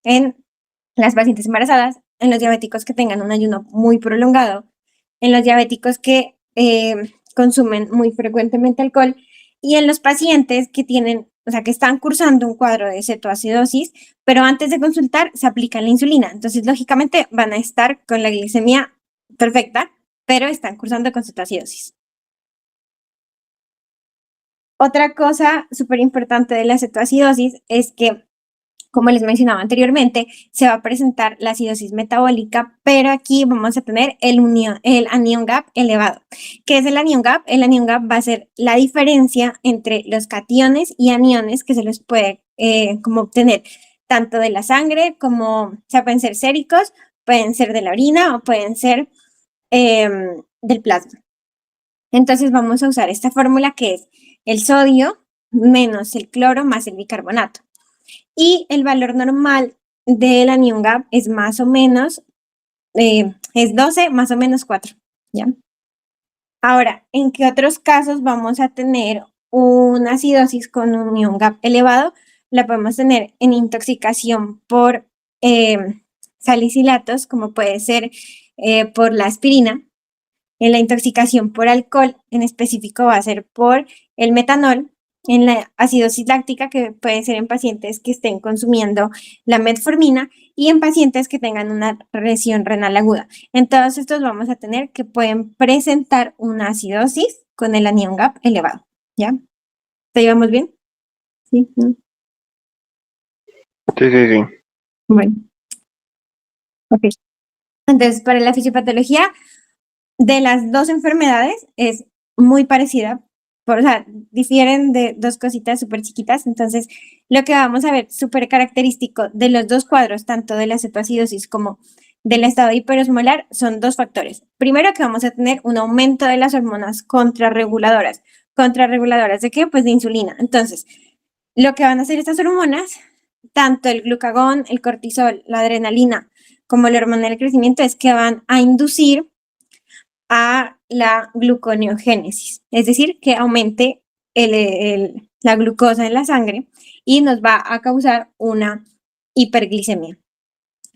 en las pacientes embarazadas, en los diabéticos que tengan un ayuno muy prolongado, en los diabéticos que consumen muy frecuentemente alcohol y en los pacientes que tienen, o sea, que están cursando un cuadro de cetoacidosis, pero antes de consultar se aplican la insulina. Entonces, lógicamente, van a estar con la glicemia perfecta, pero están cursando con cetoacidosis. Otra cosa súper importante de la cetoacidosis es que, como les mencionaba anteriormente, se va a presentar la acidosis metabólica, pero aquí vamos a tener el anion gap elevado. ¿Qué es el anion gap? El anion gap va a ser la diferencia entre los cationes y aniones que se los puede como obtener tanto de la sangre como, o sea, pueden ser séricos, pueden ser de la orina o pueden ser del plasma. Entonces vamos a usar esta fórmula que es el sodio menos el cloro más el bicarbonato. Y el valor normal del anion gap es más o menos, es 12 más o menos 4, ¿ya? Ahora, ¿en qué otros casos vamos a tener una acidosis con un anion gap elevado? La podemos tener en intoxicación por salicilatos, como puede ser por la aspirina. En la intoxicación por alcohol, en específico va a ser por el metanol. En la acidosis láctica, que puede ser en pacientes que estén consumiendo la metformina y en pacientes que tengan una lesión renal aguda. En todos estos vamos a tener que pueden presentar una acidosis con el anion gap elevado, ¿ya? ¿Te llevamos bien? Sí, ¿no? Sí. Bueno, ok. Entonces, para la fisiopatología de las dos enfermedades es muy parecida, o sea, difieren de dos cositas súper chiquitas. Entonces, lo que vamos a ver súper característico de los dos cuadros, tanto de la cetoacidosis como del estado hiperosmolar, son dos factores. Primero, que vamos a tener un aumento de las hormonas contrarreguladoras. ¿Contrarreguladoras de qué? Pues de insulina. Entonces, lo que van a hacer estas hormonas, tanto el glucagón, el cortisol, la adrenalina, como la hormona del crecimiento, es que van a inducir a la gluconeogénesis, es decir, que aumente la glucosa en la sangre y nos va a causar una hiperglicemia.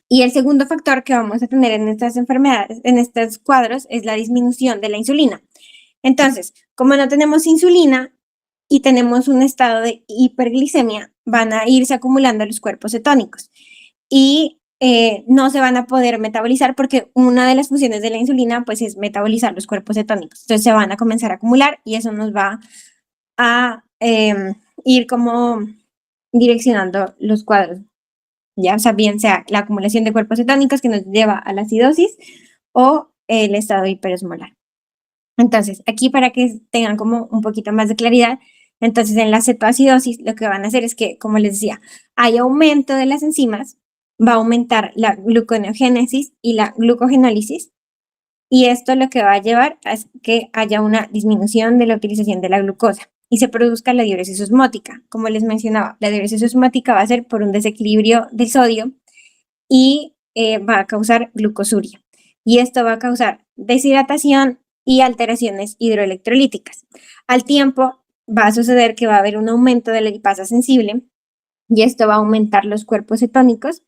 Y el segundo factor que vamos a tener en estas enfermedades, en estos cuadros, es la disminución de la insulina. Entonces, como no tenemos insulina y tenemos un estado de hiperglicemia, van a irse acumulando los cuerpos cetónicos y no se van a poder metabolizar porque una de las funciones de la insulina pues es metabolizar los cuerpos cetónicos. Entonces se van a comenzar a acumular y eso nos va a ir como direccionando los cuadros, ya, o sea, bien sea la acumulación de cuerpos cetónicos que nos lleva a la acidosis o el estado hiperosmolar. Entonces, aquí para que tengan como un poquito más de claridad, entonces en la cetoacidosis lo que van a hacer es que, como les decía, hay aumento de las enzimas, va a aumentar la gluconeogénesis y la glucogenólisis, y esto lo que va a llevar es que haya una disminución de la utilización de la glucosa y se produzca la diuresis osmótica. Como les mencionaba, la diuresis osmótica va a ser por un desequilibrio del sodio y va a causar glucosuria. Y esto va a causar deshidratación y alteraciones hidroelectrolíticas. Al tiempo va a suceder que va a haber un aumento de la lipasa sensible y esto va a aumentar los cuerpos cetónicos,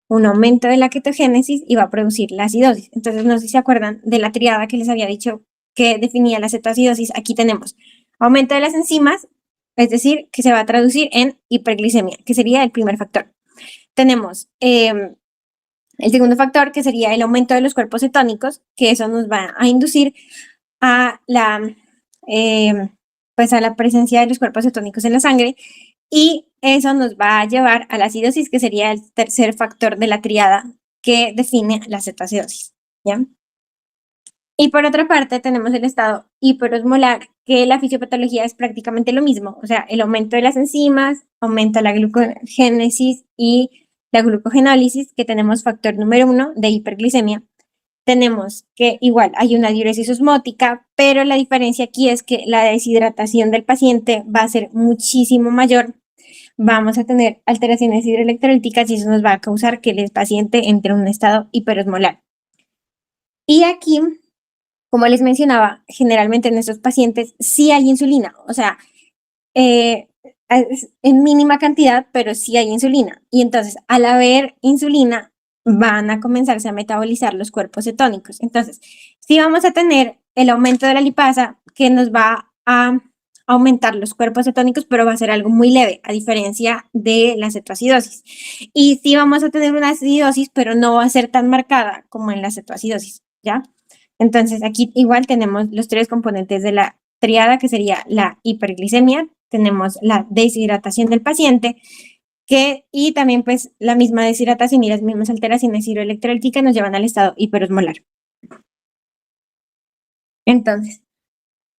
un aumento de la ketogénesis y va a producir la acidosis. Entonces, no sé si se acuerdan de la triada que les había dicho que definía la cetoacidosis. Aquí tenemos aumento de las enzimas, es decir, que se va a traducir en hiperglicemia, que sería el primer factor. Tenemos el segundo factor, que sería el aumento de los cuerpos cetónicos, que eso nos va a inducir a pues a la presencia de los cuerpos cetónicos en la sangre y eso nos va a llevar a la acidosis, que sería el tercer factor de la triada que define la cetoacidosis, ¿ya? Y por otra parte tenemos el estado hiperosmolar, que la fisiopatología es prácticamente lo mismo, o sea, el aumento de las enzimas, aumenta la glucogénesis y la glucogenólisis, que tenemos factor número 1 de hiperglicemia. Tenemos que igual hay una diuresis osmótica, pero la diferencia aquí es que la deshidratación del paciente va a ser muchísimo mayor. Vamos a tener alteraciones hidroelectrolíticas y eso nos va a causar que el paciente entre en un estado hiperosmolar. Y aquí, como les mencionaba, generalmente en estos pacientes sí hay insulina, o sea, es en mínima cantidad, pero sí hay insulina. Y entonces, al haber insulina, van a comenzarse a metabolizar los cuerpos cetónicos. Entonces, sí vamos a tener el aumento de la lipasa que nos va a aumentar los cuerpos cetónicos, pero va a ser algo muy leve, a diferencia de la cetoacidosis. Y sí vamos a tener una acidosis, pero no va a ser tan marcada como en la cetoacidosis, ¿ya? Entonces, aquí igual tenemos los tres componentes de la triada, que sería la hiperglicemia, tenemos la deshidratación del paciente, y también pues la misma deshidratación y las mismas alteraciones hidroelectrolíticas nos llevan al estado hiperosmolar. Entonces,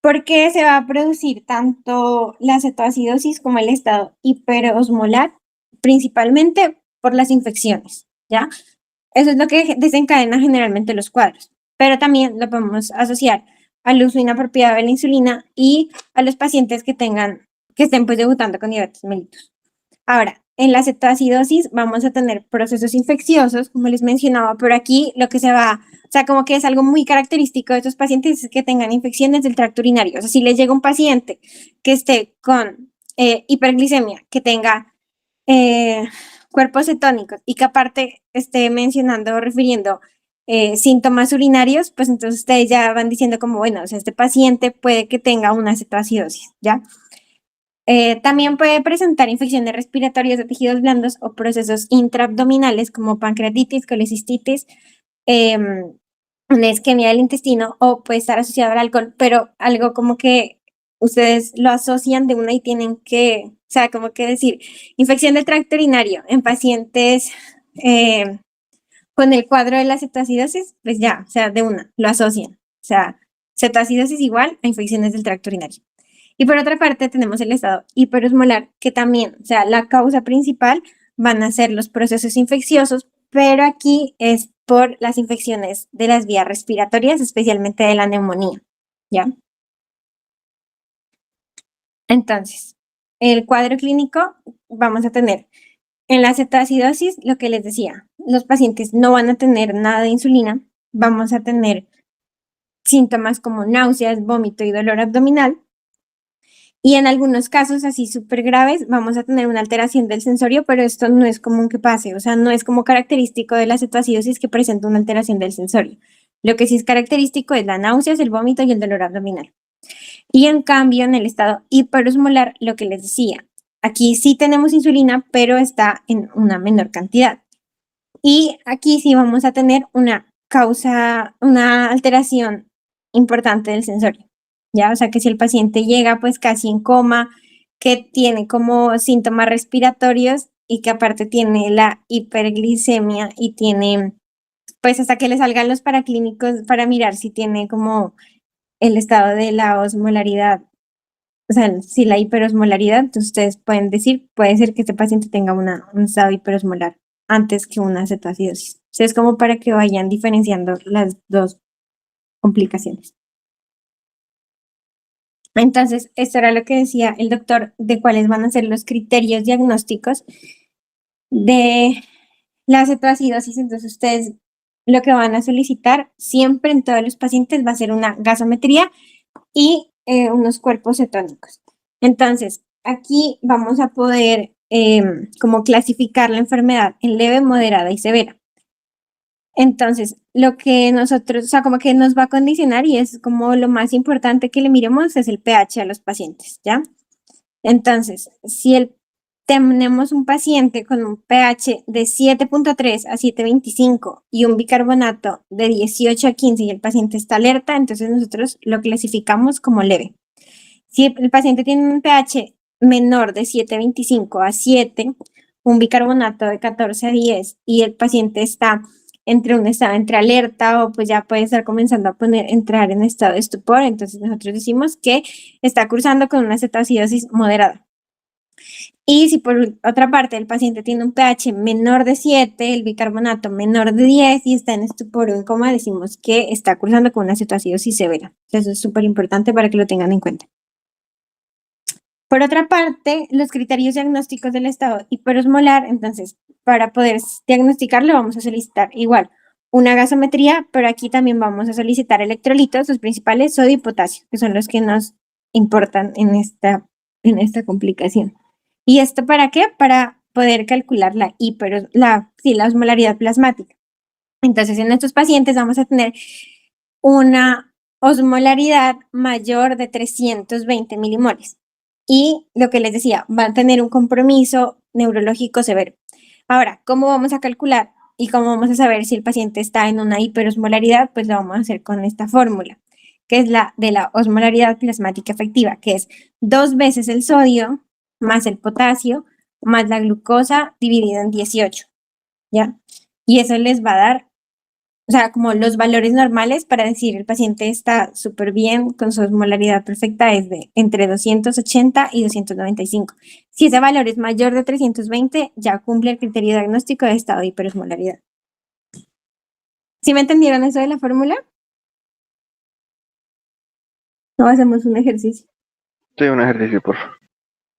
¿por qué se va a producir tanto la cetoacidosis como el estado hiperosmolar? Principalmente por las infecciones, ¿ya? Eso es lo que desencadena generalmente los cuadros, pero también lo podemos asociar al uso inapropiado de la insulina y a los pacientes que estén pues debutando con diabetes mellitus. Ahora, en la cetoacidosis vamos a tener procesos infecciosos, como les mencionaba, pero aquí lo que o sea, como que es algo muy característico de estos pacientes es que tengan infecciones del tracto urinario. O sea, si les llega un paciente que esté con hiperglicemia, que tenga cuerpos cetónicos y que aparte esté mencionando o refiriendo síntomas urinarios, pues entonces ustedes ya van diciendo como, bueno, o sea, este paciente puede que tenga una cetoacidosis, ¿ya? También puede presentar infecciones respiratorias de tejidos blandos o procesos intraabdominales como pancreatitis, colecistitis, una isquemia del intestino o puede estar asociado al alcohol, pero algo como que ustedes lo asocian de una y tienen que, o sea, como que decir, infección del tracto urinario en pacientes con el cuadro de la cetoacidosis, pues ya, o sea, de una, lo asocian. O sea, cetoacidosis igual a infecciones del tracto urinario. Y por otra parte tenemos el estado hiperosmolar, que también, o sea, la causa principal van a ser los procesos infecciosos, pero aquí es por las infecciones de las vías respiratorias, especialmente de la neumonía, ¿ya? Entonces, el cuadro clínico vamos a tener en la cetoacidosis, lo que les decía, los pacientes no van a tener nada de insulina, vamos a tener síntomas como náuseas, vómito y dolor abdominal. Y en algunos casos así súper graves vamos a tener una alteración del sensorio, pero esto no es común que pase, o sea, no es como característico de la cetoacidosis que presenta una alteración del sensorio. Lo que sí es característico es la náuseas, el vómito y el dolor abdominal. Y en cambio, en el estado hiperosmolar, lo que les decía, aquí sí tenemos insulina, pero está en una menor cantidad. Y aquí sí vamos a tener una alteración importante del sensorio. ¿Ya? O sea, que si el paciente llega pues casi en coma, que tiene como síntomas respiratorios y que aparte tiene la hiperglicemia y tiene, pues hasta que le salgan los paraclínicos para mirar si tiene como el estado de la osmolaridad, o sea, si la hiperosmolaridad, entonces ustedes pueden decir, puede ser que este paciente tenga un estado hiperosmolar antes que una cetoacidosis. O sea, es como para que vayan diferenciando las dos complicaciones. Entonces, esto era lo que decía el doctor de cuáles van a ser los criterios diagnósticos de la cetoacidosis. Entonces, ustedes lo que van a solicitar siempre en todos los pacientes va a ser una gasometría y unos cuerpos cetónicos. Entonces, aquí vamos a poder como clasificar la enfermedad en leve, moderada y severa. Entonces, lo que nosotros, o sea, como que nos va a condicionar y es como lo más importante que le miremos es el pH a los pacientes, ¿ya? Entonces, si tenemos un paciente con un pH de 7.3 a 7.25 y un bicarbonato de 18 a 15 y el paciente está alerta, entonces nosotros lo clasificamos como leve. Si el paciente tiene un pH menor de 7.25 a 7, un bicarbonato de 14 a 10 y el paciente está entre alerta o pues ya puede estar comenzando a entrar en estado de estupor, entonces nosotros decimos que está cursando con una cetoacidosis moderada. Y si por otra parte el paciente tiene un pH menor de 7, el bicarbonato menor de 10 y está en estupor o en coma, decimos que está cursando con una cetoacidosis severa. Eso es súper importante para que lo tengan en cuenta. Por otra parte, los criterios diagnósticos del estado hiperosmolar, entonces, para poder diagnosticarlo vamos a solicitar igual una gasometría, pero aquí también vamos a solicitar electrolitos, los principales sodio y potasio, que son los que nos importan en esta complicación. ¿Y esto para qué? Para poder calcular la osmolaridad plasmática. Entonces, en estos pacientes vamos a tener una osmolaridad mayor de 320 milimoles. Y lo que les decía, va a tener un compromiso neurológico severo. Ahora, ¿cómo vamos a calcular y cómo vamos a saber si el paciente está en una hiperosmolaridad? Pues lo vamos a hacer con esta fórmula, que es la de la osmolaridad plasmática efectiva, que es 2 veces el sodio más el potasio más la glucosa dividido en 18, ¿ya? Y eso les va a dar, o sea, como los valores normales para decir el paciente está súper bien con su osmolaridad perfecta es de entre 280 y 295. Si ese valor es mayor de 320, ya cumple el criterio diagnóstico de estado de hiperosmolaridad. ¿Sí me entendieron eso de la fórmula? ¿O hacemos un ejercicio? Sí, un ejercicio, por favor.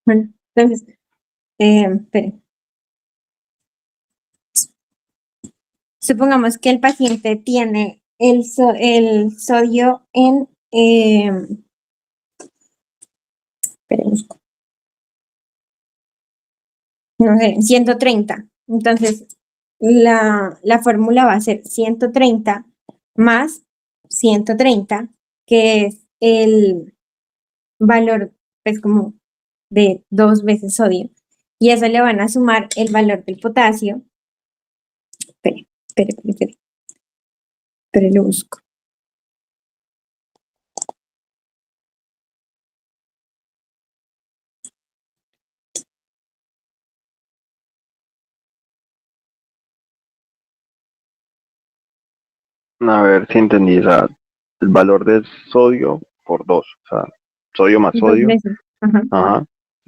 Bueno, entonces, esperen. Supongamos que el paciente tiene el sodio en, esperemos, no sé, 130. Entonces, la fórmula va a ser 130 más 130, que es el valor, pues como de 2 veces sodio. Y a eso le van a sumar el valor del potasio. Espere, lo busco. A ver si entendí, o sea, el valor del sodio por 2, o sea, sodio más 2 sodio, veces. Ajá. ajá,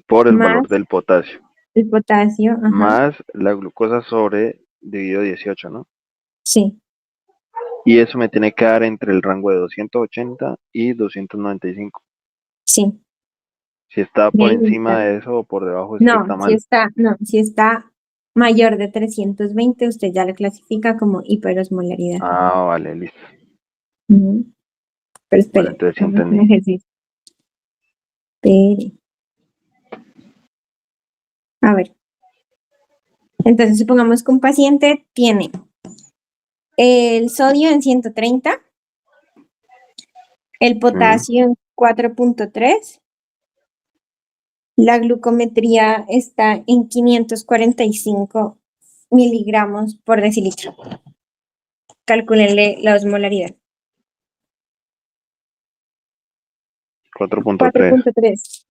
por el valor Más del potasio, el potasio. Ajá. más la glucosa sobre dividido 18, ¿no? Sí. Y eso me tiene que dar entre el rango de 280 y 295. Sí. Si está Y por ahí encima está. de eso o por debajo es que No, está mal. si está mayor de 320, usted ya lo clasifica como hiperosmolaridad. Ah, vale, listo. Ujú. Pero Vale, espere, entonces sí hagamos un entendí. ejercicio. Espere. A ver. Entonces, supongamos que un paciente tiene el sodio en 130, el Mm, potasio en 4.3, la glucometría está en 545 miligramos por decilitro. Calcúlenle la osmolaridad. 4.3. 4.3,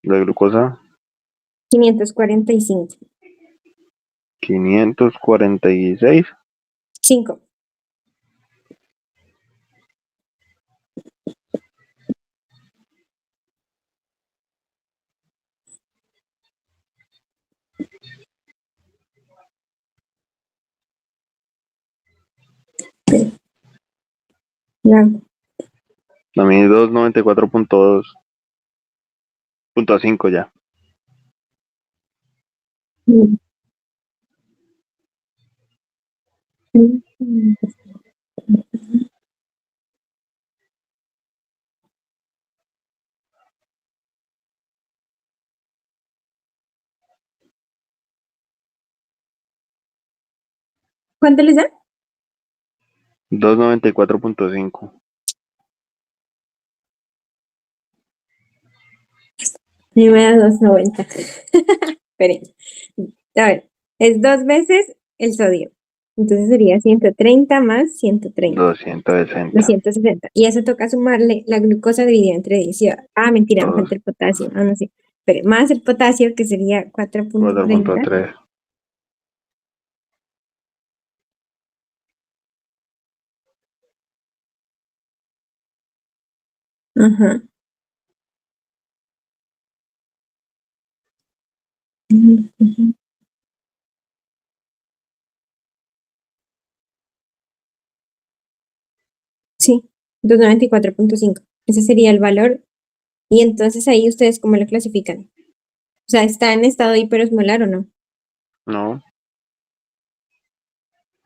La glucosa, 545. 546. 5. A mí 294.2. Punto a 5 ya. ¿Cuánto les da? 294.5. Y me da 290. Esperen. A ver, es 2 veces el sodio. Entonces sería 130 más 130. 260. 260. Y eso toca sumarle la glucosa dividida entre 18. Ah, mentira, me falta el potasio. Ah, no sé. Pero más el potasio, que sería 4.30. 4.3. Ajá. Ujú. Sí, 294.5. Ese sería el valor. Y entonces ahí ustedes cómo lo clasifican. O sea, ¿está en estado hiperosmolar o no? No,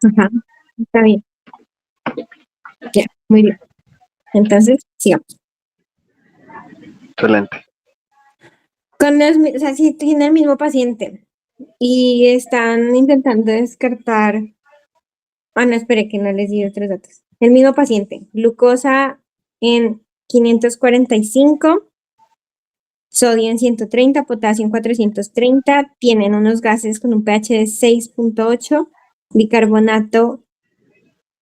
Ajá. Está bien. Ya, muy bien. Entonces, sigamos. excelente. O sea, si tiene el mismo paciente y están intentando descartar, no, espere que no les di otros datos. El mismo paciente, glucosa en 545, sodio en 130, potasio en 430, tienen unos gases con un pH de 6.8, bicarbonato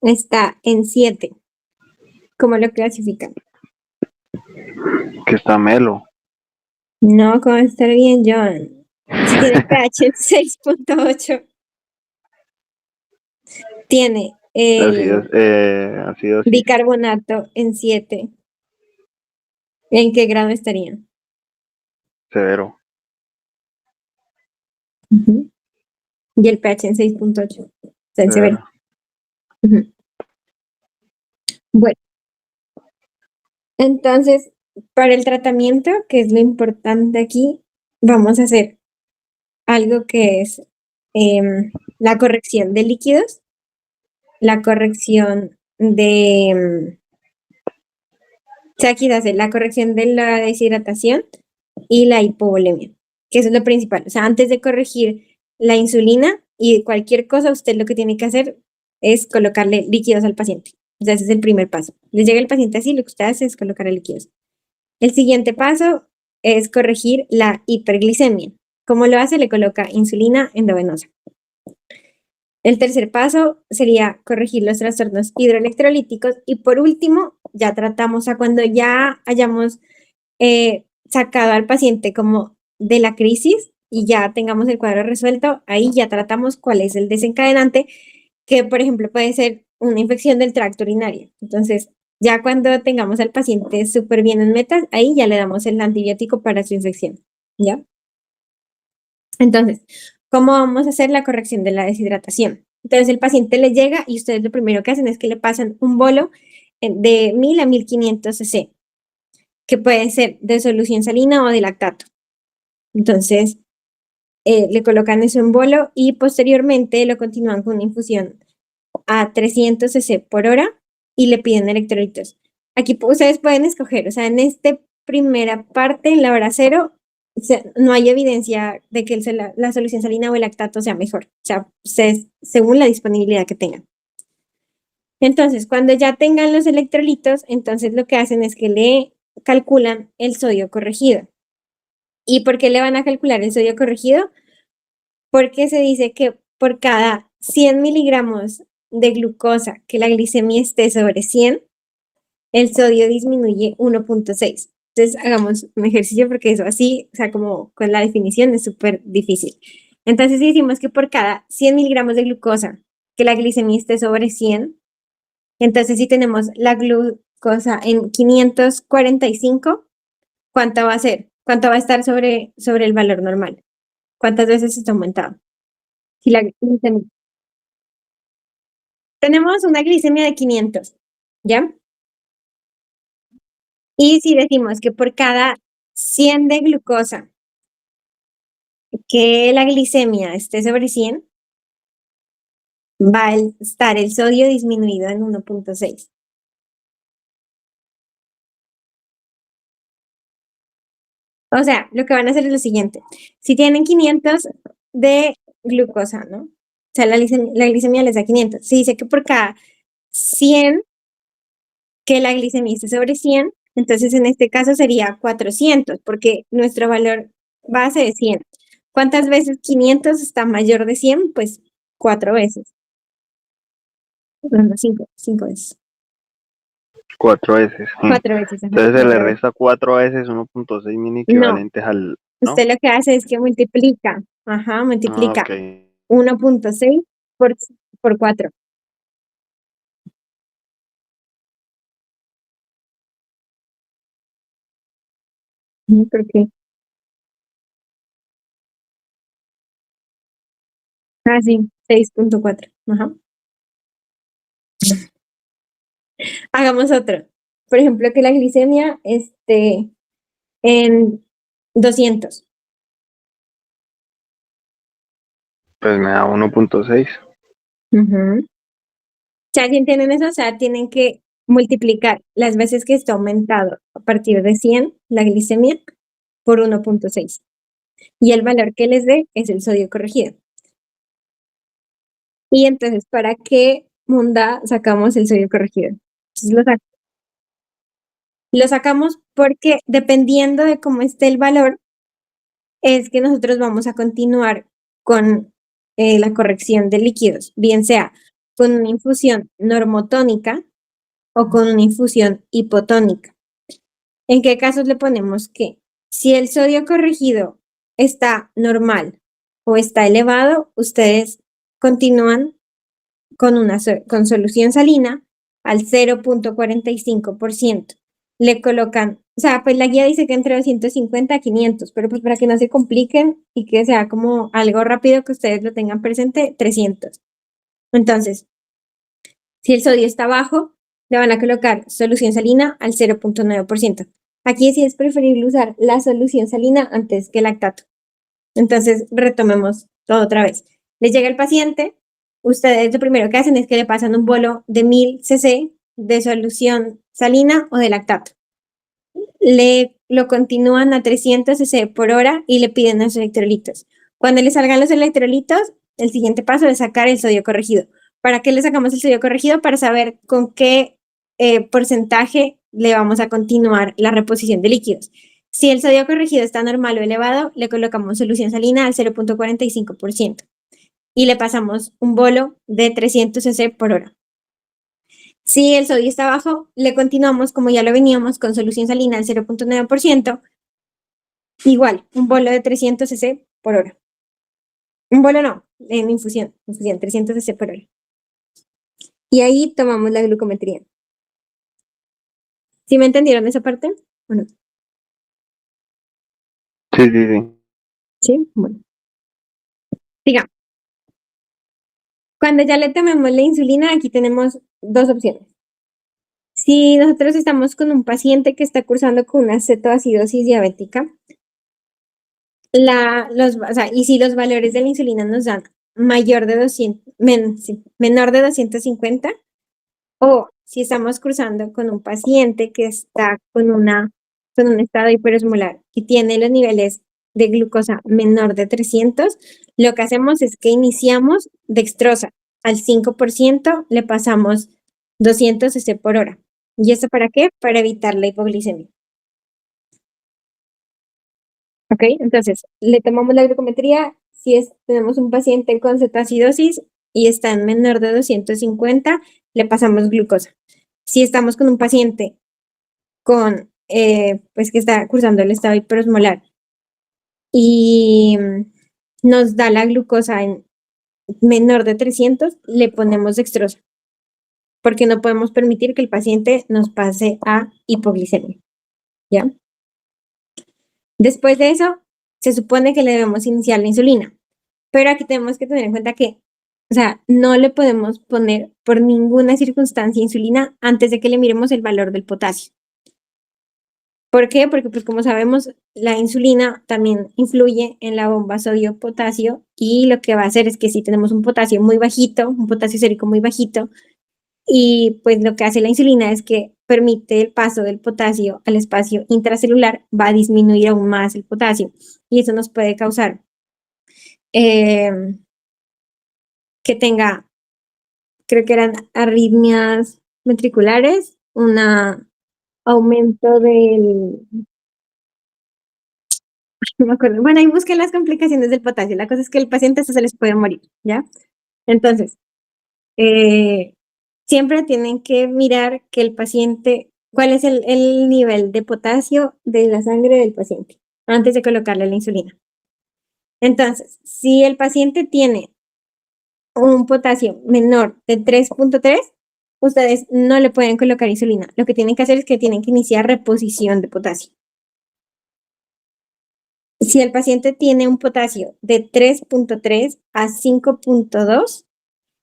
está en 7. ¿Cómo lo clasifican? Que está melo. No, ¿cómo va a estar bien, John? Si tiene pH en 6.8, tiene Ácido, ácido sí, bicarbonato en 7. ¿En qué grado estaría? severo. Ujú. Y el pH en 6.8. Está en severo. Severo. Ujú. Bueno, entonces, para el tratamiento, que es lo importante aquí, vamos a hacer algo que es la corrección de líquidos, la corrección de, o sea, aquí hace la corrección de la deshidratación y la hipovolemia, que eso es lo principal. O sea, antes de corregir la insulina y cualquier cosa, usted lo que tiene que hacer es colocarle líquidos al paciente. O sea, ese es el primer paso. Le llega el paciente así, lo que usted hace es colocarle líquidos. El siguiente paso es corregir la hiperglicemia. ¿Cómo lo hace? Le coloca insulina endovenosa. El tercer paso sería corregir los trastornos hidroelectrolíticos y por último, ya tratamos a cuando ya hayamos sacado al paciente como de la crisis y ya tengamos el cuadro resuelto, ahí ya tratamos cuál es el desencadenante, que por ejemplo puede ser una infección del tracto urinario. Entonces, ya cuando tengamos al paciente súper bien en metas, ahí ya le damos el antibiótico para su infección, ¿ya? Entonces, ¿cómo vamos a hacer la corrección de la deshidratación? Entonces, el paciente le llega y ustedes lo primero que hacen es que le pasan un bolo de 1000 a 1500 cc, que puede ser de solución salina o de lactato. Entonces, le colocan eso en bolo y posteriormente lo continúan con una infusión a 300 cc por hora y le piden electrolitos. Aquí ustedes pueden escoger, o sea, en esta primera parte, en la hora cero, o sea, no hay evidencia de que la solución salina o el lactato sea mejor, o sea, ustedes, según la disponibilidad que tengan. Entonces, cuando ya tengan los electrolitos, entonces lo que hacen es que le calculan el sodio corregido. ¿Y por qué le van a calcular el sodio corregido? Porque se dice que por cada 100 miligramos de glucosa que la glicemia esté sobre 100, el sodio disminuye 1.6. Entonces hagamos un ejercicio porque eso así, o sea, como con la definición es súper difícil. Entonces si decimos que por cada 100 miligramos de glucosa que la glicemia esté sobre 100, entonces si tenemos la glucosa en 545, ¿cuánto va a ser? ¿Cuánto va a estar sobre el valor normal? ¿Cuántas veces está aumentado? Si la glicemia. Tenemos una glicemia de 500, ¿ya? Y si decimos que por cada 100 de glucosa que la glicemia esté sobre 100, va a estar el sodio disminuido en 1.6. O sea, lo que van a hacer es lo siguiente. Si tienen 500 de glucosa, ¿no? O sea, la glicemia les da 500. Se dice que por cada 100 que la glicemia esté sobre 100, entonces en este caso sería 400, porque nuestro valor base es 100. ¿Cuántas veces 500 está mayor de 100? Pues 4 veces. No, 5 veces. 4 veces. 4 veces, ajá, Entonces se le 4 veces. resta 4 veces 1.6 mini No, equivalentes al, ¿no? usted lo que hace es que multiplica, Ah, multiplica ok. 1.6 por, por 4. ¿Por qué? Ah, sí, 6.4. Ajá. Hagamos otro. Por ejemplo, que la glicemia esté en 200. Pues me da 1.6. Ujú. O sea, si entienden eso, o sea, tienen que multiplicar las veces que está aumentado a partir de 100 la glicemia por 1.6. y el valor que les dé es el sodio corregido. Y entonces, ¿para qué munda sacamos el sodio corregido? Entonces, lo sacamos porque dependiendo de cómo esté el valor, es que nosotros vamos a continuar con la corrección de líquidos, bien sea con una infusión normotónica o con una infusión hipotónica. ¿En qué casos le ponemos que si el sodio corregido está normal o está elevado, ustedes continúan con solución salina al 0.45%? Le colocan, o sea, pues la guía dice que entre 250 a 500, pero pues para que no se compliquen y que sea como algo rápido que ustedes lo tengan presente, 300. Entonces, si el sodio está bajo, le van a colocar solución salina al 0.9%. Aquí sí es preferible usar la solución salina antes que el lactato. Entonces, retomemos todo otra vez. Les llega el paciente, ustedes lo primero que hacen es que le pasan un bolo de 1000 cc de solución salina o de lactato. Lo continúan a 300 cc por hora y le piden los electrolitos. Cuando le salgan los electrolitos, el siguiente paso es sacar el sodio corregido. ¿Para qué le sacamos el sodio corregido? Para saber con qué porcentaje le vamos a continuar la reposición de líquidos. Si el sodio corregido está normal o elevado, le colocamos solución salina al 0.45% y le pasamos un bolo de 300 cc por hora. Si el sodio está bajo, le continuamos como ya lo veníamos con solución salina al 0.9%, igual, un bolo de 300 cc por hora. Un bolo no, en infusión 300 cc por hora. Y ahí tomamos la glucometría. ¿Sí me entendieron esa parte o no? Sí, sí, sí. Sí, bueno. Digamos, cuando ya le tomemos la insulina, aquí tenemos dos opciones. Si nosotros estamos con un paciente que está cursando con una cetoacidosis diabética, y si los valores de la insulina nos dan mayor de 200, menor de 250, o si estamos cruzando con un paciente que está con un estado hiperosmolar y tiene los niveles de glucosa menor de 300, lo que hacemos es que iniciamos dextrosa al 5%, le pasamos 200 cc por hora. ¿Y eso para qué? Para evitar la hipoglicemia. ¿Ok? Entonces, le tomamos la glucometría. Si tenemos un paciente con cetoacidosis y está en menor de 250, le pasamos glucosa. Si estamos con un paciente pues que está cursando el estado hiperosmolar y nos da la glucosa en menor de 300, le ponemos dextrosa, porque no podemos permitir que el paciente nos pase a hipoglicemia. ¿Ya? Después de eso, se supone que le debemos iniciar la insulina, pero aquí tenemos que tener en cuenta que, o sea, no le podemos poner por ninguna circunstancia insulina antes de que le miremos el valor del potasio. ¿Por qué? Porque, pues, como sabemos, la insulina también influye en la bomba sodio-potasio y lo que va a hacer es que si tenemos un potasio muy bajito, un potasio sérico muy bajito, y pues lo que hace la insulina es que permite el paso del potasio al espacio intracelular, va a disminuir aún más el potasio y eso nos puede causar que tenga, creo que eran arritmias ventriculares, un aumento del, no me acuerdo, bueno, ahí busquen las complicaciones del potasio, la cosa es que el paciente se les puede morir, ¿ya? Entonces, siempre tienen que mirar que el paciente, cuál es el nivel de potasio de la sangre del paciente antes de colocarle la insulina. Entonces, si el paciente tiene un potasio menor de 3.3, ustedes no le pueden colocar insulina. Lo que tienen que hacer es que tienen que iniciar reposición de potasio. Si el paciente tiene un potasio de 3.3 a 5.2,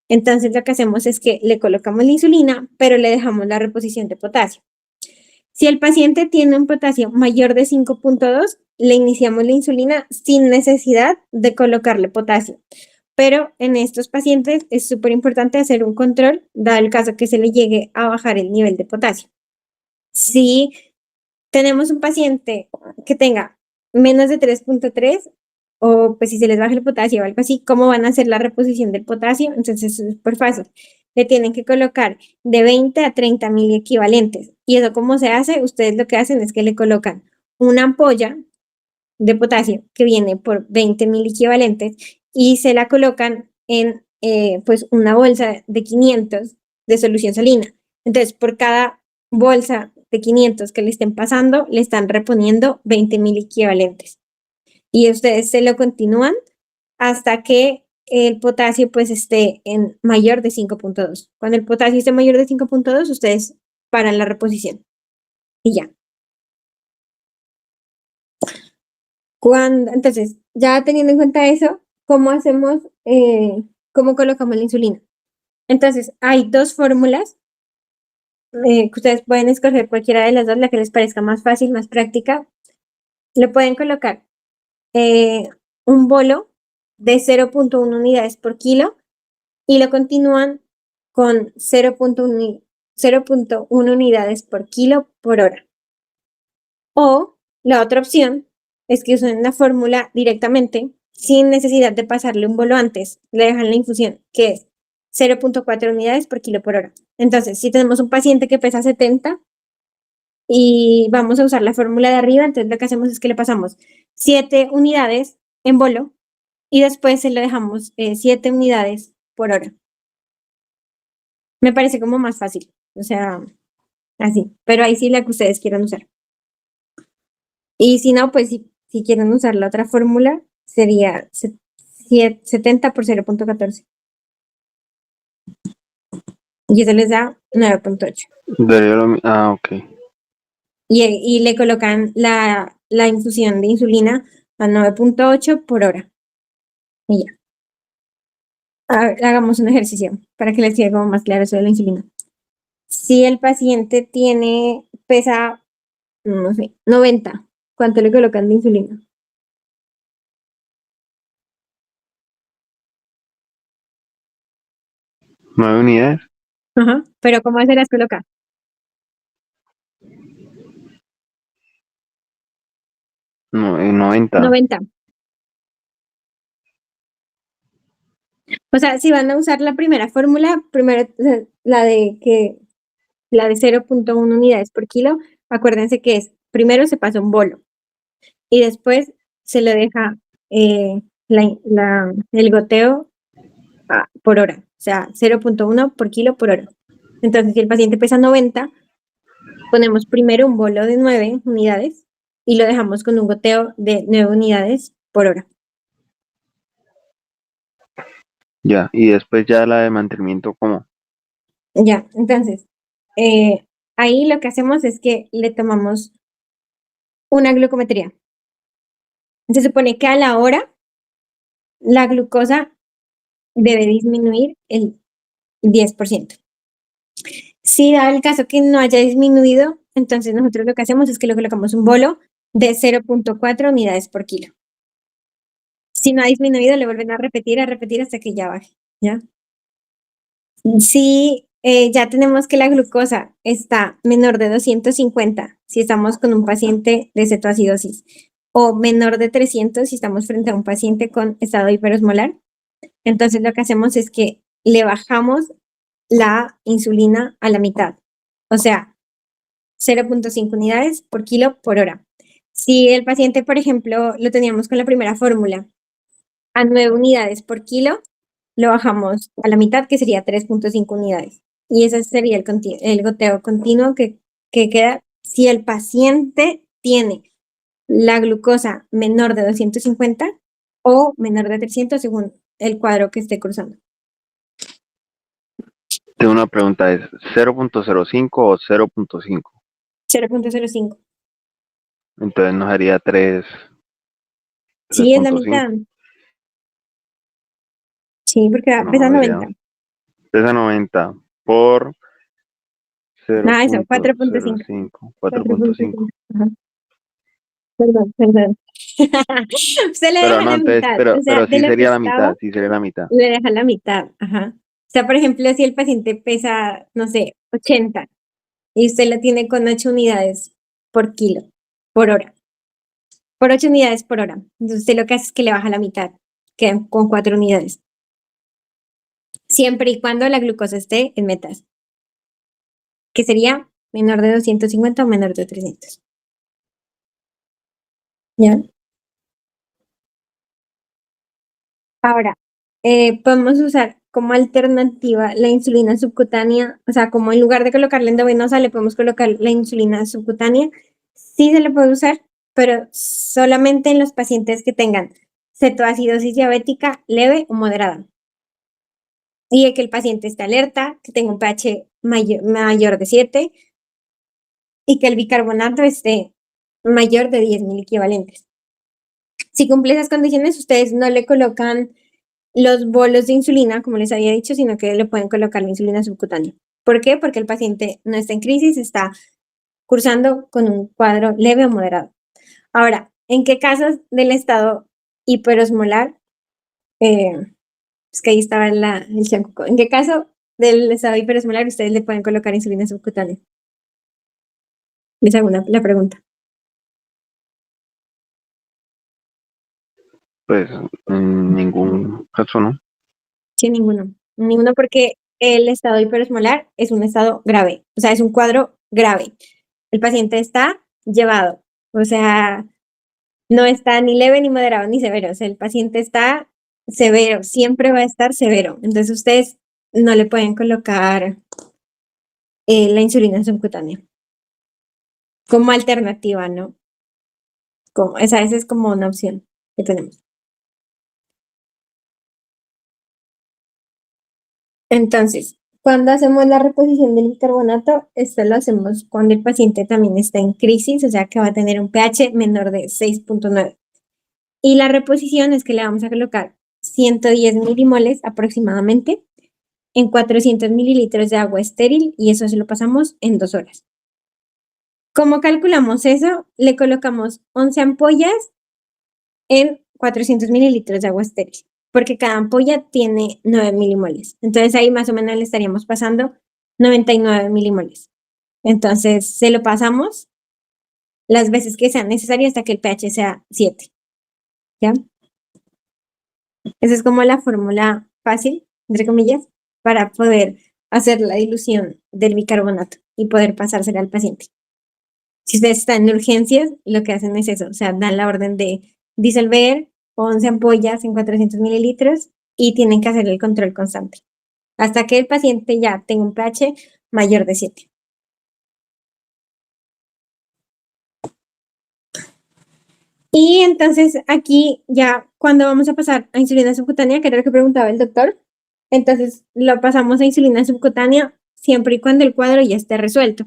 entonces lo que hacemos es que le colocamos la insulina, pero le dejamos la reposición de potasio. Si el paciente tiene un potasio mayor de 5.2, le iniciamos la insulina sin necesidad de colocarle potasio. Pero en estos pacientes es súper importante hacer un control, dado el caso que se le llegue a bajar el nivel de potasio. Si tenemos un paciente que tenga menos de 3.3, o pues si se les baja el potasio o algo así, ¿cómo van a hacer la reposición del potasio? Entonces es súper fácil. Le tienen que colocar de 20 a 30 mil equivalentes. ¿Y eso cómo se hace? Ustedes lo que hacen es que le colocan una ampolla de potasio que viene por 20 mil equivalentes y se la colocan en pues una bolsa de 500 de solución salina. Entonces, por cada bolsa de 500 que le estén pasando, le están reponiendo 20 mil equivalentes. Y ustedes se lo continúan hasta que el potasio pues esté en mayor de 5.2. Cuando el potasio esté mayor de 5.2, ustedes paran la reposición y ya. Entonces, ya teniendo en cuenta eso, ¿cómo hacemos, cómo colocamos la insulina? Entonces, hay dos fórmulas que ustedes pueden escoger cualquiera de las dos, la que les parezca más fácil, más práctica. Le pueden colocar un bolo de 0.1 unidades por kilo y lo continúan con 0.1 unidades por kilo por hora. O la otra opción es que usen la fórmula directamente sin necesidad de pasarle un bolo antes. Le dejan la infusión, que es 0.4 unidades por kilo por hora. Entonces, si tenemos un paciente que pesa 70 y vamos a usar la fórmula de arriba, entonces lo que hacemos es que le pasamos 7 unidades en bolo y después se le dejamos 7 unidades por hora. Me parece como más fácil, o sea, así, pero ahí sí la que ustedes quieran usar. Y si no, pues si quieren usar la otra fórmula, sería 70 por 0.14. Y eso les da 9.8. Ok. Y le colocan la infusión de insulina a 9.8 por hora. Y ya. A ver, hagamos un ejercicio para que les quede como más claro eso de la insulina. Si el paciente pesa, no sé, 90, ¿cuánto le colocan de insulina? 9 unidades. Ajá. Pero ¿cómo se las coloca? 90. 90. O sea, si van a usar la primera fórmula, primero o sea, la de 0.1 unidades por kilo, acuérdense que primero se pasa un bolo y después se le deja el goteo por hora, o sea, 0.1 por kilo por hora. Entonces, si el paciente pesa 90, ponemos primero un bolo de 9 unidades y lo dejamos con un goteo de 9 unidades por hora. Ya, y después ya la de mantenimiento, ¿cómo? Ya, entonces, ahí lo que hacemos es que le tomamos una glucometría. Se supone que a la hora la glucosa debe disminuir el 10%. Si da el caso que no haya disminuido, entonces nosotros lo que hacemos es que le colocamos un bolo de 0.4 unidades por kilo. Si no ha disminuido, le vuelven a repetir hasta que ya baje, ¿ya? Si ya tenemos que la glucosa está menor de 250, si estamos con un paciente de cetoacidosis, o menor de 300 si estamos frente a un paciente con estado hiperosmolar, entonces lo que hacemos es que le bajamos la insulina a la mitad, o sea, 0.5 unidades por kilo por hora. Si el paciente, por ejemplo, lo teníamos con la primera fórmula a 9 unidades por kilo, lo bajamos a la mitad, que sería 3.5 unidades. Y ese sería el goteo continuo que queda si el paciente tiene la glucosa menor de 250 o menor de 300 según el cuadro que esté cruzando. Tengo una pregunta, ¿es 0.05 o 0.5? 0.05. Entonces nos haría 3. Sí, es la 3.5. mitad. Sí, porque pesa No, 90. pesa 90 por Nada, eso, 4.5. 0.05. 4.5. 4.5. Ajá. Perdón. Usted le Pero deja no, la entonces, mitad, o sea, pero de sí lo que sería la estaba, mitad, sí sería la mitad. le deja la mitad, ajá. O sea, por ejemplo, si el paciente pesa, no sé, 80 y usted lo tiene con 8 unidades por kilo, por hora. por 8 unidades por hora. Entonces usted lo que hace es que le baja la mitad, quedan con 4 unidades. Siempre y cuando la glucosa esté en metas, que sería menor de 250 o menor de 300. ¿Ya? Ahora, podemos usar como alternativa la insulina subcutánea, o sea, como en lugar de colocarla endovenosa, le podemos colocar la insulina subcutánea. Sí se le puede usar, pero solamente en los pacientes que tengan cetoacidosis diabética leve o moderada. Y de que el paciente esté alerta, que tenga un pH mayor de 7 y que el bicarbonato esté mayor de 10.000 equivalentes. Si cumple esas condiciones, ustedes no le colocan los bolos de insulina, como les había dicho, sino que le pueden colocar la insulina subcutánea. ¿Por qué? Porque el paciente no está en crisis, está cursando con un cuadro leve o moderado. Ahora, ¿en qué casos del estado hiperosmolar? Es que ahí estaba el chancuco. ¿En qué caso del estado hiperosmolar ustedes le pueden colocar insulina subcutánea? Les hago la pregunta. Pues en ningún caso, ¿no? Sí, ninguno. Ninguno porque el estado hiperosmolar es un estado grave, o sea, es un cuadro grave. El paciente está llevado, o sea, no está ni leve, ni moderado, ni severo. O sea, el paciente está severo, siempre va a estar severo. Entonces ustedes no le pueden colocar la insulina subcutánea como alternativa, ¿no? Esa es como una opción que tenemos. Entonces, cuando hacemos la reposición del bicarbonato, esto lo hacemos cuando el paciente también está en crisis, o sea que va a tener un pH menor de 6.9. Y la reposición es que le vamos a colocar 110 milimoles aproximadamente en 400 mililitros de agua estéril y eso se lo pasamos en 2 horas. ¿Cómo calculamos eso? Le colocamos 11 ampollas en 400 mililitros de agua estéril, porque cada ampolla tiene 9 milimoles. Entonces ahí más o menos le estaríamos pasando 99 milimoles. Entonces se lo pasamos las veces que sean necesarias hasta que el pH sea 7. ¿Ya? Esa es como la fórmula fácil, entre comillas, para poder hacer la dilución del bicarbonato y poder pasársela al paciente. Si ustedes están en urgencias, lo que hacen es eso, o sea, dan la orden de disolver 11 ampollas en 400 mililitros y tienen que hacer el control constante hasta que el paciente ya tenga un pH mayor de 7. Y entonces aquí ya cuando vamos a pasar a insulina subcutánea, que era lo que preguntaba el doctor, entonces lo pasamos a insulina subcutánea siempre y cuando el cuadro ya esté resuelto.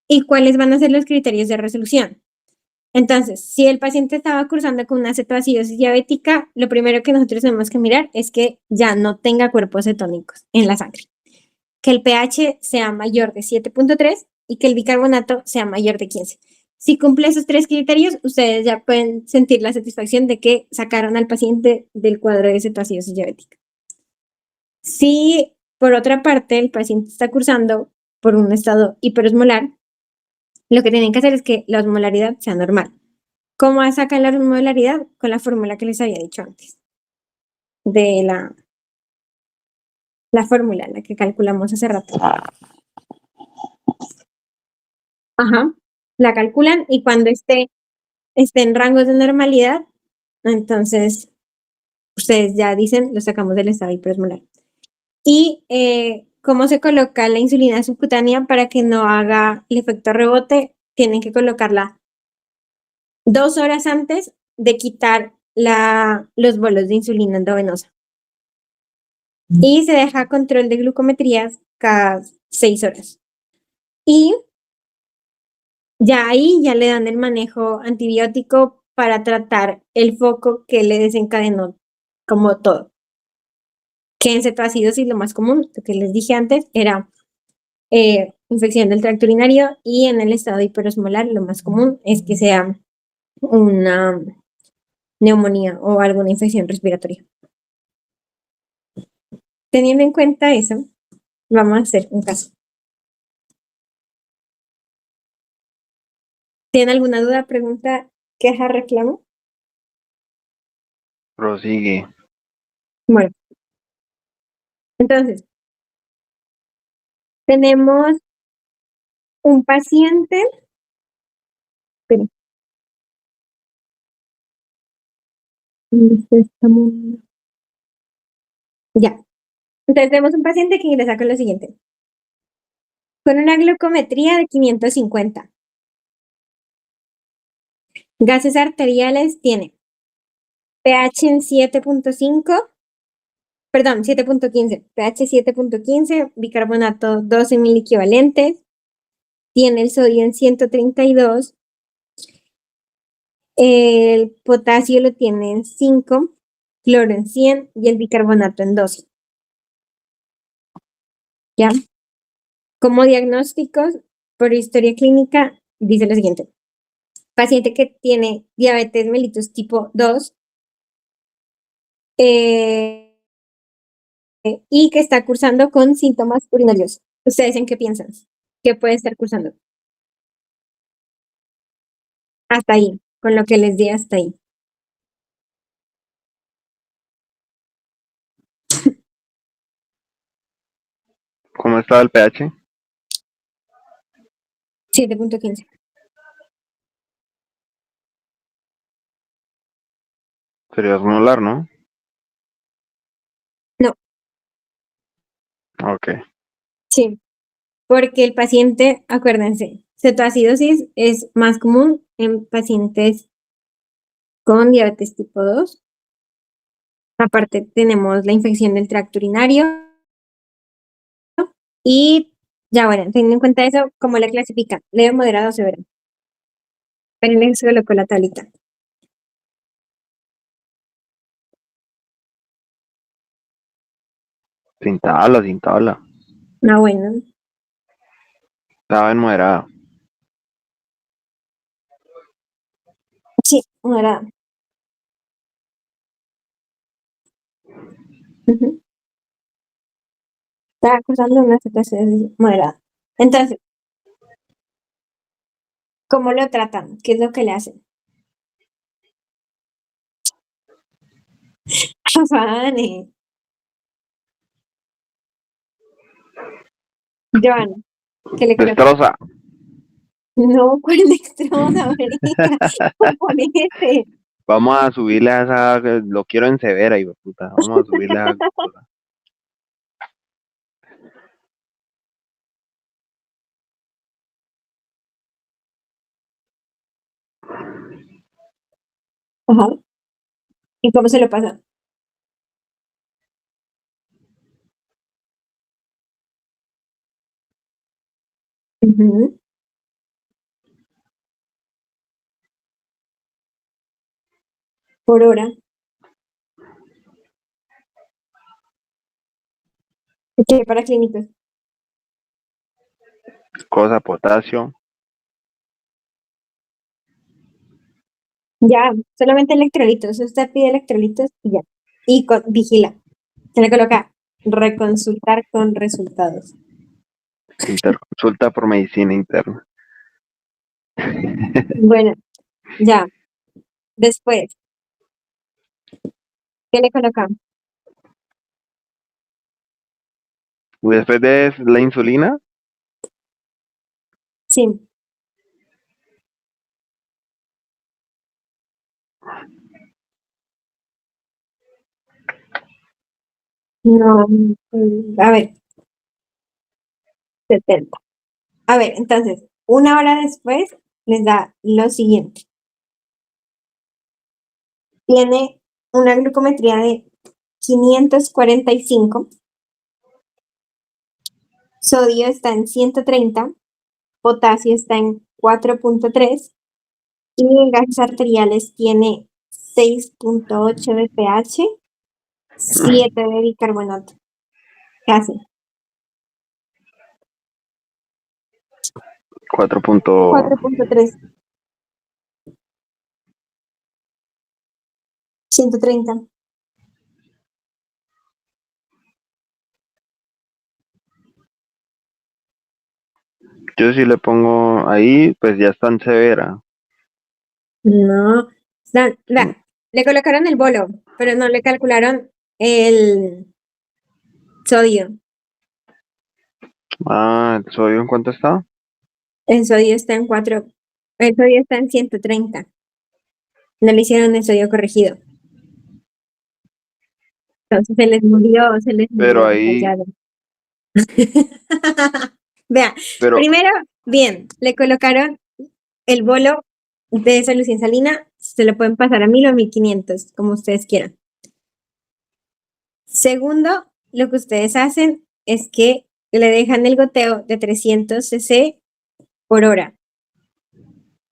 ¿Y cuáles van a ser los criterios de resolución? Entonces, si el paciente estaba cursando con una cetoacidosis diabética, lo primero que nosotros tenemos que mirar es que ya no tenga cuerpos cetónicos en la sangre, que el pH sea mayor de 7.3 y que el bicarbonato sea mayor de 15. Si cumple esos 3 criterios, ustedes ya pueden sentir la satisfacción de que sacaron al paciente del cuadro de cetoacidosis diabética. Si, por otra parte, el paciente está cursando por un estado hiperosmolar, lo que tienen que hacer es que la osmolaridad sea normal. ¿Cómo sacan la osmolaridad? Con la fórmula que les había dicho antes, de la fórmula, la que calculamos hace rato. Ajá, la calculan y cuando esté en rangos de normalidad, entonces ustedes ya dicen, lo sacamos del estado hiperosmolar. Y cómo se coloca la insulina subcutánea para que no haga el efecto rebote, tienen que colocarla 2 horas antes de quitar los bolos de insulina endovenosa. Y se deja control de glucometrías cada 6 horas. Y ya ahí ya le dan el manejo antibiótico para tratar el foco que le desencadenó como todo. Que en cetoacidosis lo más común, lo que les dije antes, era infección del tracto urinario y en el estado hiperosmolar lo más común es que sea una neumonía o alguna infección respiratoria. Teniendo en cuenta eso, vamos a hacer un caso. ¿Tienen alguna duda, pregunta queja, reclamo. Prosigue. Bueno, entonces, tenemos un paciente. Espera, ¿dónde está esta moneda? Ya. Entonces, tenemos un paciente que ingresa con lo siguiente. Con una glucometría de 550. Gases arteriales tiene pH en 7.5, perdón, 7.15, pH 7.15, bicarbonato 12 mil equivalentes, tiene el sodio en 132, el potasio lo tiene en 5, cloro en 100 y el bicarbonato en 12. ¿Ya? Como diagnósticos, por historia clínica, dice lo siguiente. Paciente que tiene diabetes mellitus tipo 2 y que está cursando con síntomas urinarios. ¿Ustedes en qué piensan? ¿Qué puede estar cursando? Hasta ahí, con lo que les di hasta ahí. ¿Cómo estaba el pH? 7.15. Sería osmolar, ¿no? No, Ok. sí, porque el paciente, acuérdense, cetoacidosis es más común en pacientes con diabetes tipo 2. Aparte tenemos la infección del tracto urinario y ya bueno, teniendo en cuenta eso, ¿cómo la clasifican? Leve, moderado o severo. Pero en eso colocó la tablita. Sin tabla, sin tabla. Ah, bueno, Estaba en moderada. sí, moderado. Ujú. Está acusando una cetoacidosis moderada. Entonces, ¿cómo lo tratan? ¿Qué es lo que le hacen? Afane. Joan, ¿qué le colocan? Destroza. No, ¿cuál dextrosa, marica? Componente. Vamos a subirle a esa. Lo quiero en severa, hijo de puta. Vamos a subirle a. Ajá. ¿Y cómo se lo pasa? Ujú. Por hora. ¿Qué para clínicos? Cosa, potasio. Ya, solamente electrolitos. Usted pide electrolitos y ya. Y vigila. Se le coloca reconsultar con resultados. Interconsulta por medicina interna. Bueno, ya. Después, ¿qué le colocamos? Después de la insulina, Sí. No, a ver, 70. A ver, entonces, una hora después les da lo siguiente. Tiene una glucometría de 545, sodio está en 130, potasio está en 4.3 y en gases arteriales tiene 6.8 de pH, 7 de bicarbonato. ¿Qué hace? 4. 4.3, 130. Yo si le pongo ahí, pues ya está en severa. No, le colocaron el bolo, pero no le calcularon el sodio. Ah, ¿el sodio en cuánto está? El sodio está en 4, el sodio está en 130. No le hicieron el sodio corregido. Entonces se les Pero murió el ahí, hallado. Vea, pero, primero, bien, le colocaron el bolo de solución salina, se lo pueden pasar a 1000 o a 1500, como ustedes quieran. Segundo, lo que ustedes hacen es que le dejan el goteo de 300 cc por hora,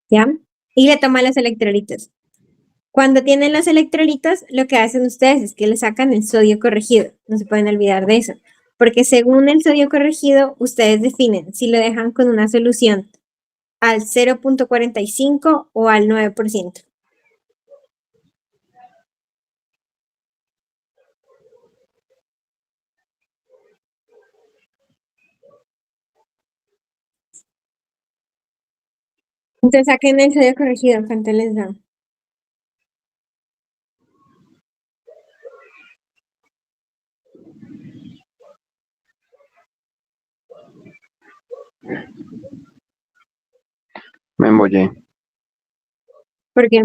¿ya? Y le toman los electrolitos. Cuando tienen los electrolitos, lo que hacen ustedes es que le sacan el sodio corregido. No se pueden olvidar de eso. Porque según el sodio corregido, ustedes definen si lo dejan con una solución al 0,45 o al 9%. Entonces saquen el sodio corregido, ¿cuánto les da? me embollé. Porque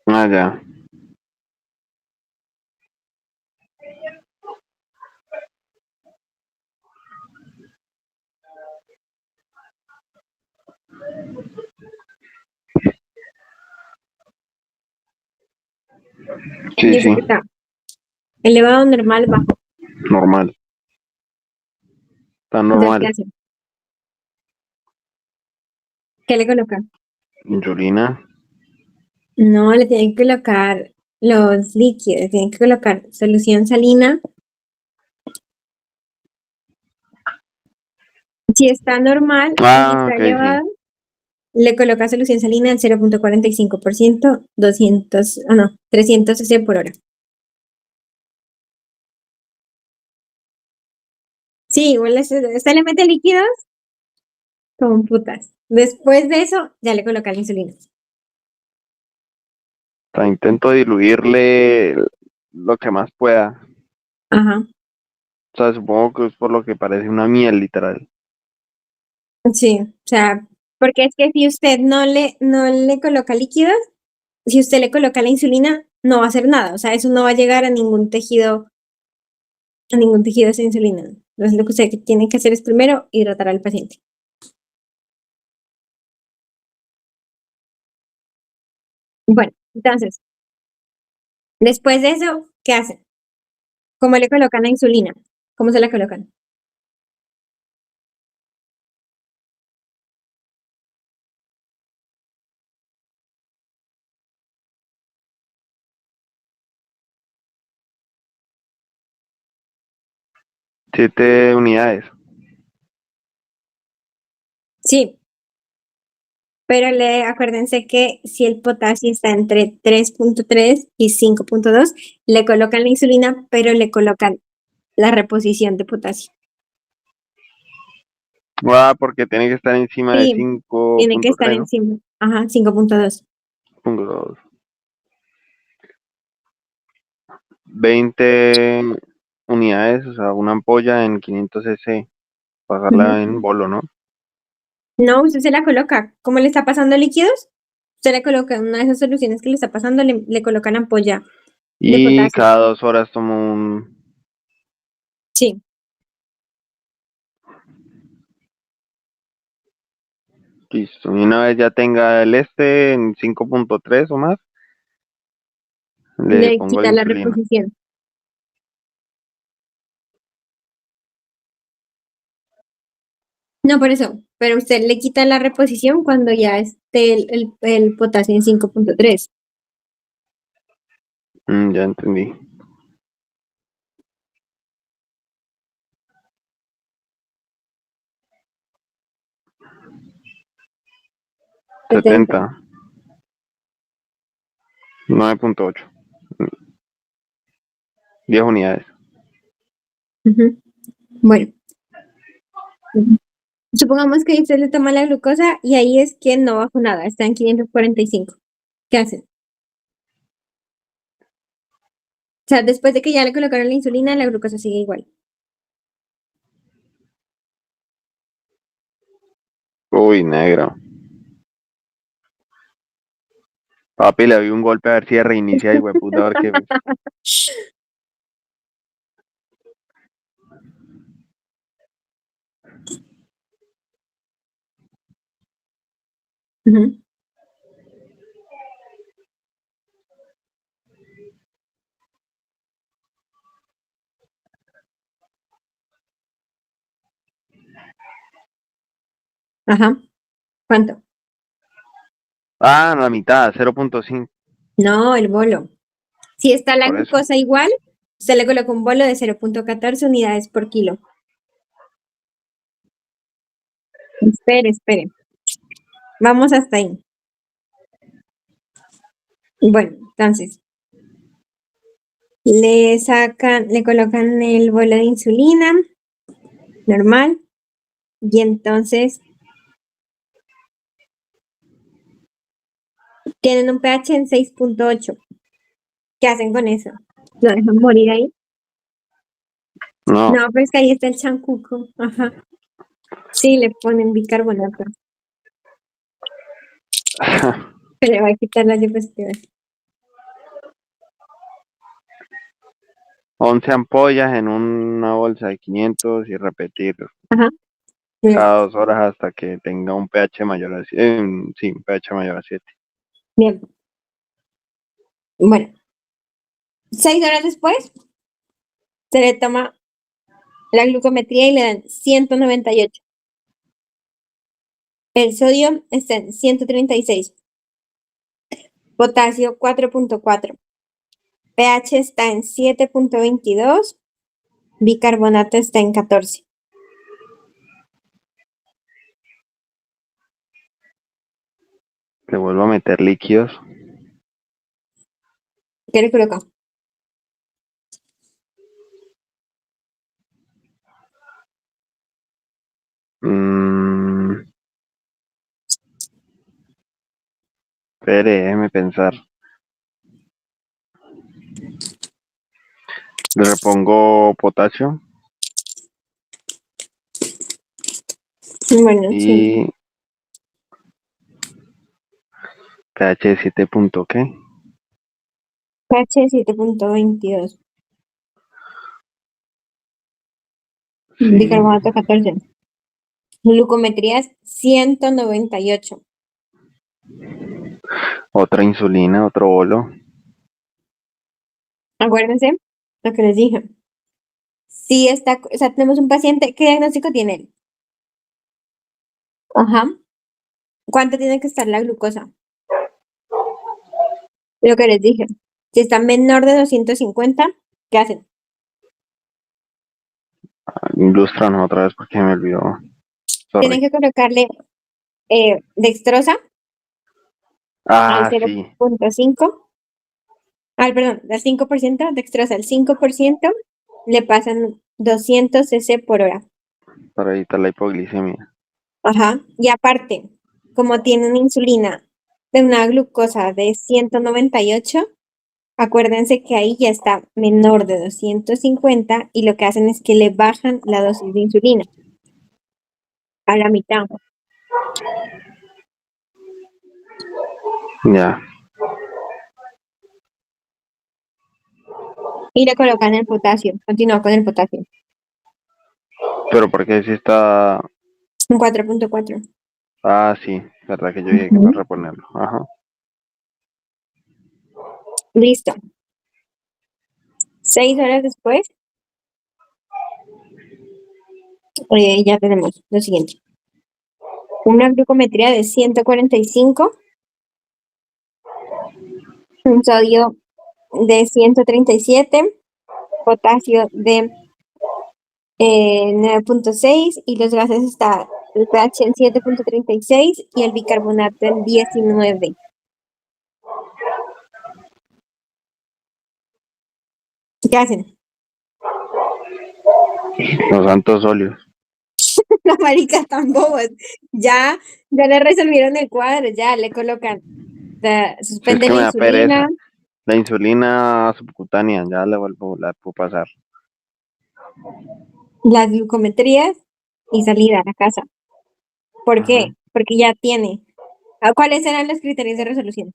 Ah, ya. Sí, dice sí, que está elevado, normal, bajo. normal. Está Entonces, ¿qué normal. hacen? ¿Qué le colocan? Insulina. No, le tienen que colocar los líquidos, le tienen que colocar solución salina. Si está normal y Ah, está ok, sí. elevado, le coloca solución salina al 0,45%, 200, no, 300 cc por hora. Sí, igual usted le mete líquidos como putas. Después de eso, ya le coloca la insulina. O sea, intento diluirle lo que más pueda. Ajá, O sea, supongo que es por lo que parece una miel, literal. sí, o sea, porque es que si usted no le coloca líquidos, si usted le coloca la insulina, no va a hacer nada, o sea, eso no va a llegar a ningún tejido esa insulina. Entonces, lo que usted tiene que hacer es primero hidratar al paciente. Bueno, entonces, después de eso, ¿qué hacen? ¿Cómo le colocan la insulina? ¿Cómo se la colocan? Siete unidades. Sí, pero acuérdense que si el potasio está entre 3,3 y 5,2, le colocan la insulina, pero le colocan la reposición de potasio. Ah, porque tiene que estar encima de Sí, tiene que estar 5,3, ¿no? encima. Ajá, 5,2. 5,2. 20 unidades, o sea, una ampolla en 500 cc. Ujú. Pagarla en bolo, ¿no? No, usted se la coloca. ¿Cómo le está pasando líquidos? Usted le coloca en una de esas soluciones que le está pasando, le colocan ampolla de Y potasio. cada 2 horas tomo un... Sí. Listo. Y una vez ya tenga el este en 5,3 o más, le Le pongo la quita la insulina. reposición. No, por eso, pero usted le quita la reposición cuando ya esté el potasio en 5,3. Ya entendí. 70. 70. 9,8. 10 unidades. Ujú. Bueno, Supongamos que usted le toma la glucosa y ahí es que no bajó nada, está en 545. ¿Qué hace? O sea, después de que ya le colocaron la insulina, la glucosa sigue igual. Uy, negro. Papi, le doy un golpe a ver si reinicia y puta, a ver qué. Ujú. Ajá. ¿Cuánto? Ah, la mitad, 0.5. No, el bolo. Si está la Por eso. glucosa igual, usted le coloca un bolo de 0.14 unidades por kilo. Espere, espere. Vamos hasta ahí. Bueno, entonces, le colocan el bolo de insulina, normal, y entonces tienen un pH en 6.8. ¿Qué hacen con eso? ¿Lo dejan morir ahí? No. No, pues que ahí está el chancuco. Ajá. Sí, le ponen bicarbonato. Se le va a quitar la diapositiva. 11 ampollas en una bolsa de 500 y repetir Ajá. Bien, cada 2 horas hasta que tenga un pH mayor a 7. Sí, un pH mayor a 7. bien. Bueno, 6 horas después se le toma la glucometría y le dan 198. El sodio está en 136. Potasio 4.4. pH está en 7.22. Bicarbonato está en 14. Le vuelvo a meter líquidos. ¿Qué le coloca? Espere, déjeme pensar. Le repongo potasio Bueno, sí. y pH 7 punto qué. pH 7.22. Sí. Bicarbonato 14. Glucometría es 198. Otra insulina, otro bolo. Acuérdense lo que les dije. Si está, o sea, tenemos un paciente, ¿qué diagnóstico tiene él? Ajá. ¿Cuánto tiene que estar la glucosa? Lo que les dije. Si está menor de 250, ¿qué hacen? Ilústranos otra vez porque me olvidó. Tienen Sorry. que colocarle dextrosa al Ah, sí. 0.5. Perdón, al 5%, dextrosa al 5%, le pasan 200 cc por hora. Para evitar la hipoglicemia. Ajá. Y aparte, como tienen insulina de una glucosa de 198, acuérdense que ahí ya está menor de 250 y lo que hacen es que le bajan la dosis de insulina a la mitad Ya. y le colocan el potasio. Continúa con el potasio. Pero porque si está. Un 4.4. Ah, sí. Verdad que yo dije que para Ujú. reponerlo. Ajá. Listo. 6 horas después, ya tenemos lo siguiente. Una glucometría de 145, un sodio de 137, potasio de 9.6 y los gases está el pH en 7.36 y el bicarbonato en 19. ¿Qué hacen? Los santos óleos. La marica tan bobos. Ya le resolvieron el cuadro, ya le colocan, Si es suspenden que la me da insulina, pereza. La insulina subcutánea, ya la puedo pasar. las glucometrías y salida a la casa. ¿Por qué? Ajá. Porque ya tiene. ¿Cuáles eran los criterios de resolución?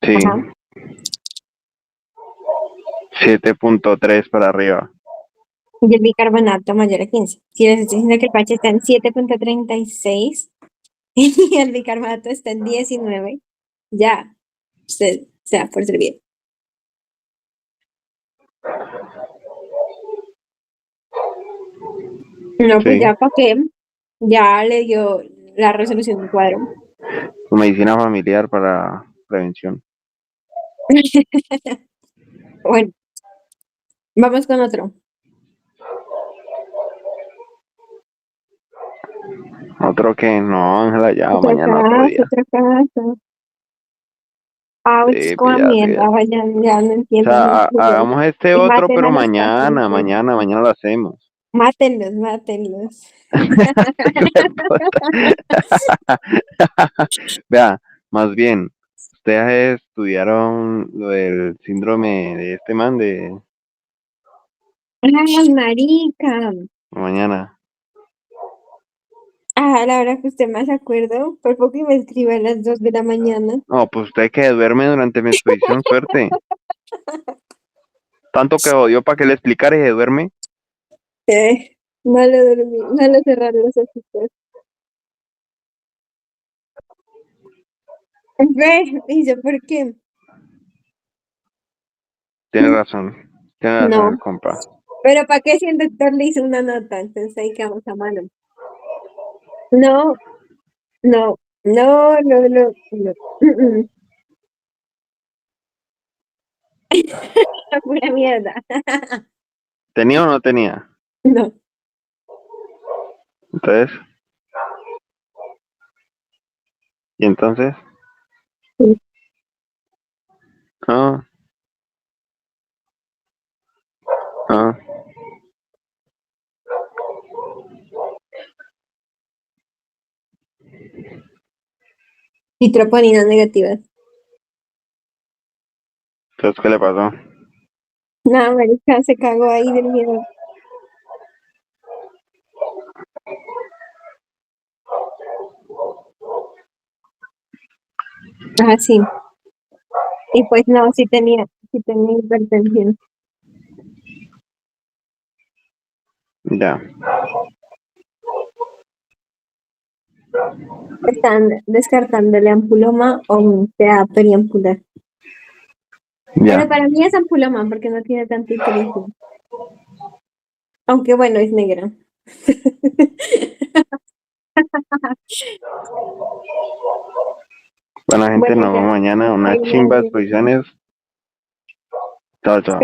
Sí, Ajá. 7.3 para arriba. Y el bicarbonato mayor a 15. Si les estoy diciendo que el pH está en 7.36 y el bicarbonato está en 19, ya, usted se da por servido. No, pues Sí. ya para qué, ya le dio la resolución del cuadro. Medicina familiar para prevención. Bueno, vamos con otro. Otro que no, Ángela, ya Otra mañana otro casa, día. otra casa. Ouch, Sí, como mierda, píllate. ya, ya no O entiendo, no sea, entiendo. hagamos este Y otro, maten pero a los pacientes. mañana lo hacemos. Mátenlos, mátenlos. Vea, más bien, ustedes estudiaron lo del síndrome de este man de Ay, marica. mañana. Ah, la hora que usted más se acuerdo, por poco y me escribe a las 2 de la mañana. No, pues usted que duerme durante mi exposición, suerte. Tanto que jodió para que le explicara y se duerme. Malo dormir, malo cerrar los ojitos. Ve, dice, ¿por qué? Tiene razón el No, compa. pero ¿para qué si el doctor le hizo una nota? Entonces ahí quedamos a mano. No, no, no, no, no, no. Pura mierda. ¿Tenía o no tenía? No. Entonces, ¿y entonces? Ah, ah. Y troponinas negativas. Entonces, ¿qué le pasó? No, marica, se cagó ahí del miedo. Ah, sí. Y pues no, sí tenía hipertensión. Ya, Están descartándole ampuloma o sea periampular. ya. Pero para mí es ampuloma porque no tiene tanta hipertensión. Aunque bueno, es negra. Bueno, gente, Bueno, nos ya, vemos mañana. hasta Una ahí la chimba de de- exposiciones. Chao, chao.